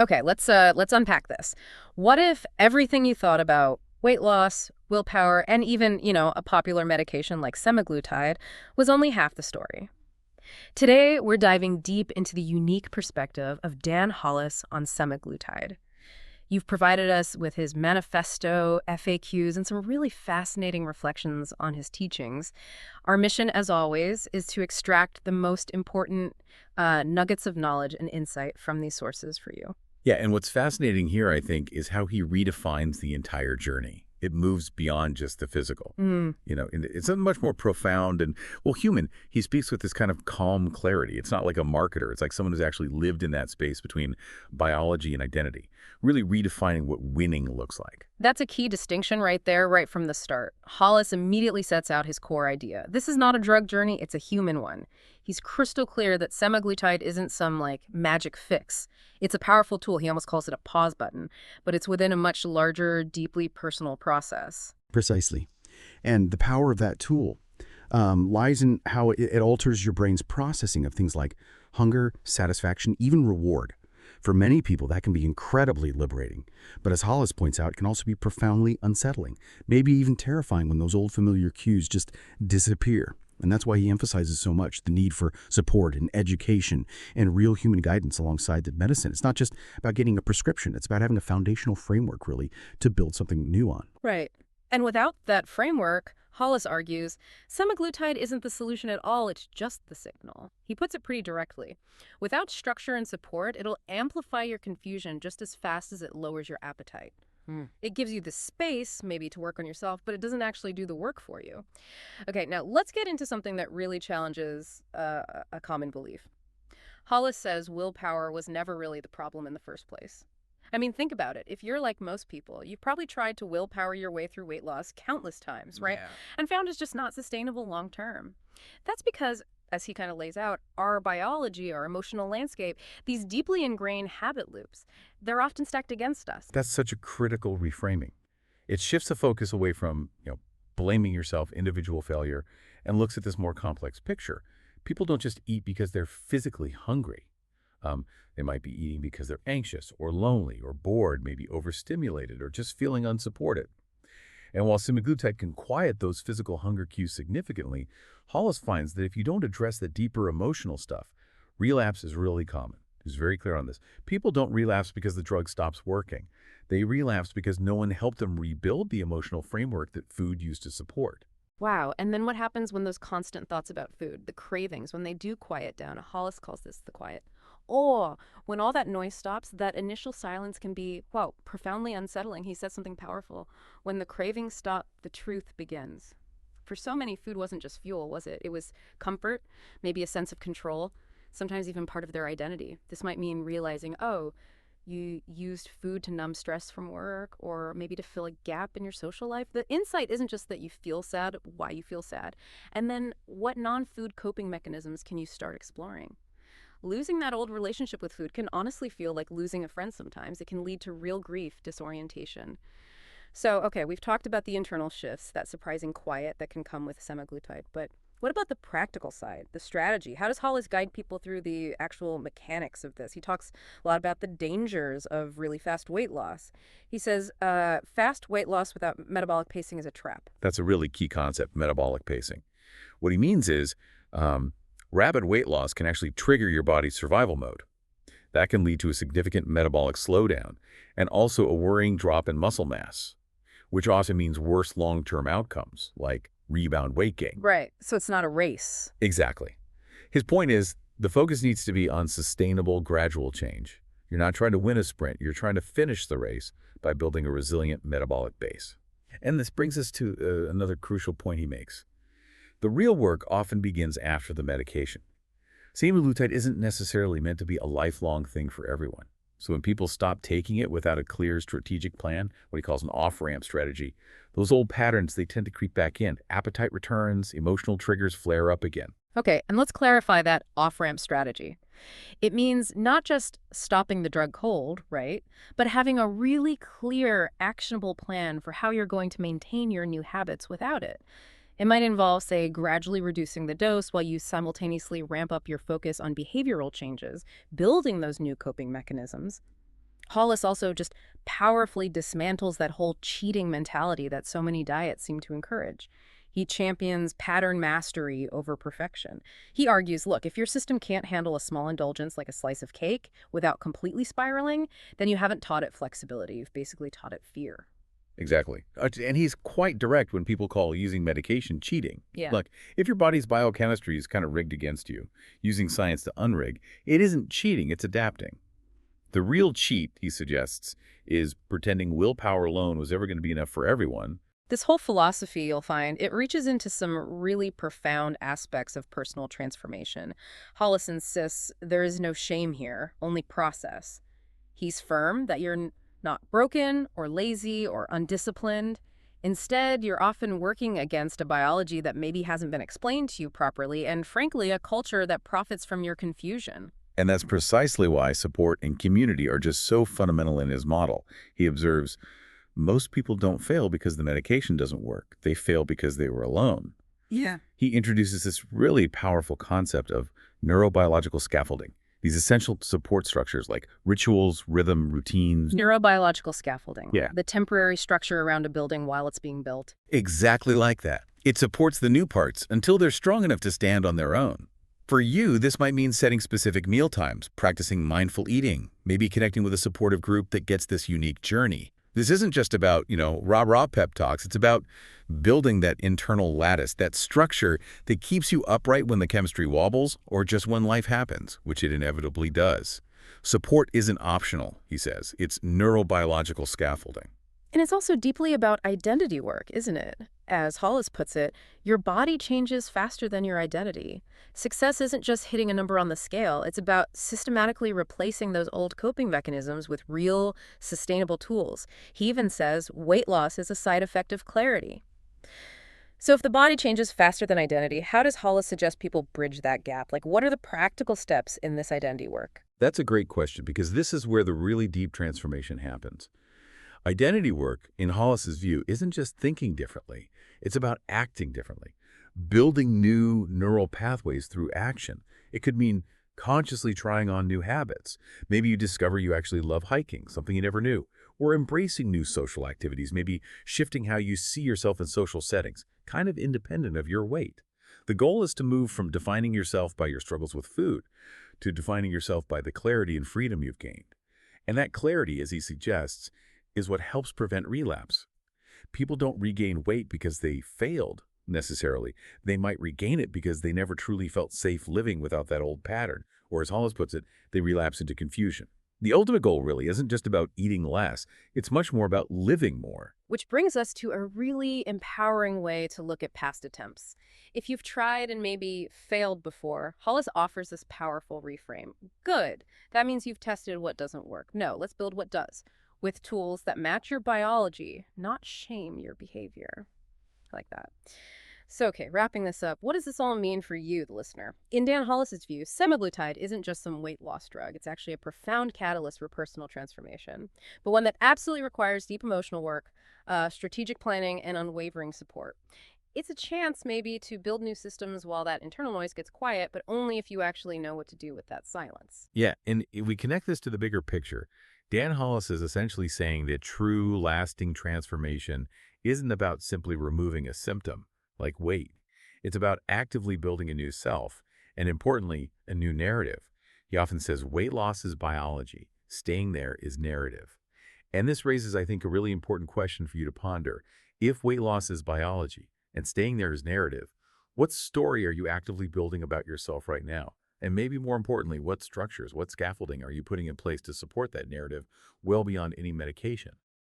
Okay, let's unpack this. What if everything you thought about weight loss, willpower, and even, a popular medication like semaglutide was only half the story? Today, we're diving deep into the unique perspective of Dan Hollis on semaglutide. You've provided us with his manifesto, FAQs, and some really fascinating reflections on his teachings. Our mission, as always, is to extract the most important nuggets of knowledge and insight from these sources for you. Yeah, and what's fascinating here, I think, is how he redefines the entire journey. It moves beyond just the physical. Mm, And it's something much more profound and, well, human. He speaks with this kind of calm clarity. It's not like a marketer. It's like someone who's actually lived in that space between biology and identity, really redefining what winning looks like. That's a key distinction right there, right from the start. Hollis immediately sets out his core idea. This is not a drug journey, it's a human one. He's crystal clear that semaglutide isn't some, magic fix. It's a powerful tool. He almost calls it a pause button, but it's within a much larger, deeply personal process. Precisely. And the power of that tool lies in how it alters your brain's processing of things like hunger, satisfaction, even reward. For many people, that can be incredibly liberating. But as Hollis points out, it can also be profoundly unsettling, maybe even terrifying when those old familiar cues just disappear. And that's why he emphasizes so much the need for support and education and real human guidance alongside the medicine. It's not just about getting a prescription. It's about having a foundational framework, really, to build something new on. Right. And without that framework, Hollis argues, semaglutide isn't the solution at all, it's just the signal. He puts it pretty directly. Without structure and support, it'll amplify your confusion just as fast as it lowers your appetite. It gives you the space, maybe, to work on yourself, but it doesn't actually do the work for you. Okay, now let's get into something that really challenges a common belief. Hollis says willpower was never really the problem in the first place. I mean, think about it. If you're like most people, you've probably tried to willpower your way through weight loss countless times, right? Yeah. And found it's just not sustainable long term. That's because, as he kind of lays out, our biology, our emotional landscape, these deeply ingrained habit loops, they're often stacked against us. That's such a critical reframing. It shifts the focus away from, blaming yourself, individual failure, and looks at this more complex picture. People don't just eat because they're physically hungry. They might be eating because they're anxious or lonely or bored, maybe overstimulated or just feeling unsupported. And while semaglutide can quiet those physical hunger cues significantly, Hollis finds that if you don't address the deeper emotional stuff, relapse is really common. He's very clear on this. People don't relapse because the drug stops working. They relapse because no one helped them rebuild the emotional framework that food used to support. Wow. And then what happens when those constant thoughts about food, the cravings, when they do quiet down? Hollis calls this the quiet. Or when all that noise stops, that initial silence can be, wow, profoundly unsettling. He says something powerful. When the cravings stop, the truth begins. For so many, food wasn't just fuel, was it? It was comfort, maybe a sense of control, sometimes even part of their identity. This might mean realizing, oh, you used food to numb stress from work or maybe to fill a gap in your social life. The insight isn't just that you feel sad, why you feel sad. And then what non-food coping mechanisms can you start exploring? Losing that old relationship with food can honestly feel like losing a friend sometimes. It can lead to real grief, disorientation. So, okay, we've talked about the internal shifts, that surprising quiet that can come with semaglutide, but what about the practical side, the strategy? How does Hollis guide people through the actual mechanics of this? He talks a lot about the dangers of really fast weight loss. He says fast weight loss without metabolic pacing is a trap. That's a really key concept, metabolic pacing. What he means is rapid weight loss can actually trigger your body's survival mode. That can lead to a significant metabolic slowdown and also a worrying drop in muscle mass, which often means worse long-term outcomes, like rebound weight gain. Right. So it's not a race. Exactly. His point is the focus needs to be on sustainable, gradual change. You're not trying to win a sprint. You're trying to finish the race by building a resilient metabolic base. And this brings us to another crucial point he makes. The real work often begins after the medication. Semaglutide isn't necessarily meant to be a lifelong thing for everyone. So when people stop taking it without a clear strategic plan, what he calls an off-ramp strategy, those old patterns, they tend to creep back in. Appetite returns, emotional triggers flare up again. Okay, and let's clarify that off-ramp strategy. It means not just stopping the drug cold, right, but having a really clear, actionable plan for how you're going to maintain your new habits without it. It might involve, say, gradually reducing the dose while you simultaneously ramp up your focus on behavioral changes, building those new coping mechanisms. Hollis also just powerfully dismantles that whole cheating mentality that so many diets seem to encourage. He champions pattern mastery over perfection. He argues, look, if your system can't handle a small indulgence like a slice of cake without completely spiraling, then you haven't taught it flexibility. You've basically taught it fear. Exactly. And he's quite direct when people call using medication cheating. Yeah. Look, if your body's biochemistry is kind of rigged against you, using science to unrig, it isn't cheating, it's adapting. The real cheat, he suggests, is pretending willpower alone was ever going to be enough for everyone. This whole philosophy, you'll find, it reaches into some really profound aspects of personal transformation. Hollis insists there is no shame here, only process. He's firm that you're not broken or lazy or undisciplined. Instead, you're often working against a biology that maybe hasn't been explained to you properly, and frankly, a culture that profits from your confusion. And that's precisely why support and community are just so fundamental in his model. He observes, most people don't fail because the medication doesn't work. They fail because they were alone. Yeah. He introduces this really powerful concept of neurobiological scaffolding, these essential support structures like rituals, rhythm, routines. Neurobiological scaffolding. Yeah. The temporary structure around a building while it's being built. Exactly like that. It supports the new parts until they're strong enough to stand on their own. For you, this might mean setting specific meal times, practicing mindful eating, maybe connecting with a supportive group that gets this unique journey. This isn't just about, rah-rah pep talks. It's about building that internal lattice, that structure that keeps you upright when the chemistry wobbles or just when life happens, which it inevitably does. Support isn't optional, he says. It's neurobiological scaffolding. And it's also deeply about identity work, isn't it? As Hollis puts it, your body changes faster than your identity. Success isn't just hitting a number on the scale. It's about systematically replacing those old coping mechanisms with real, sustainable tools. He even says weight loss is a side effect of clarity. So if the body changes faster than identity, how does Hollis suggest people bridge that gap? Like, what are the practical steps in this identity work? That's a great question because this is where the really deep transformation happens. Identity work, in Hollis's view, isn't just thinking differently. It's about acting differently, building new neural pathways through action. It could mean consciously trying on new habits. Maybe you discover you actually love hiking, something you never knew, or embracing new social activities, maybe shifting how you see yourself in social settings, kind of independent of your weight. The goal is to move from defining yourself by your struggles with food to defining yourself by the clarity and freedom you've gained. And that clarity, as he suggests, is what helps prevent relapse. People don't regain weight because they failed, necessarily. They might regain it because they never truly felt safe living without that old pattern, or as Hollis puts it, they relapse into confusion. The ultimate goal really isn't just about eating less, it's much more about living more. Which brings us to a really empowering way to look at past attempts. If you've tried and maybe failed before, Hollis offers this powerful reframe. Good. That means you've tested what doesn't work. No, let's build what does, with tools that match your biology, not shame your behavior. I like that. So, okay, wrapping this up, what does this all mean for you, the listener? In Dan Hollis's view, semaglutide isn't just some weight loss drug. It's actually a profound catalyst for personal transformation, but one that absolutely requires deep emotional work, strategic planning, and unwavering support. It's a chance maybe to build new systems while that internal noise gets quiet, but only if you actually know what to do with that silence. Yeah, and if we connect this to the bigger picture, Dan Hollis is essentially saying that true, lasting transformation isn't about simply removing a symptom, like weight. It's about actively building a new self, and importantly, a new narrative. He often says weight loss is biology, staying there is narrative. And this raises, I think, a really important question for you to ponder. If weight loss is biology and staying there is narrative, what story are you actively building about yourself right now? And maybe more importantly, what structures, what scaffolding are you putting in place to support that narrative well beyond any medication?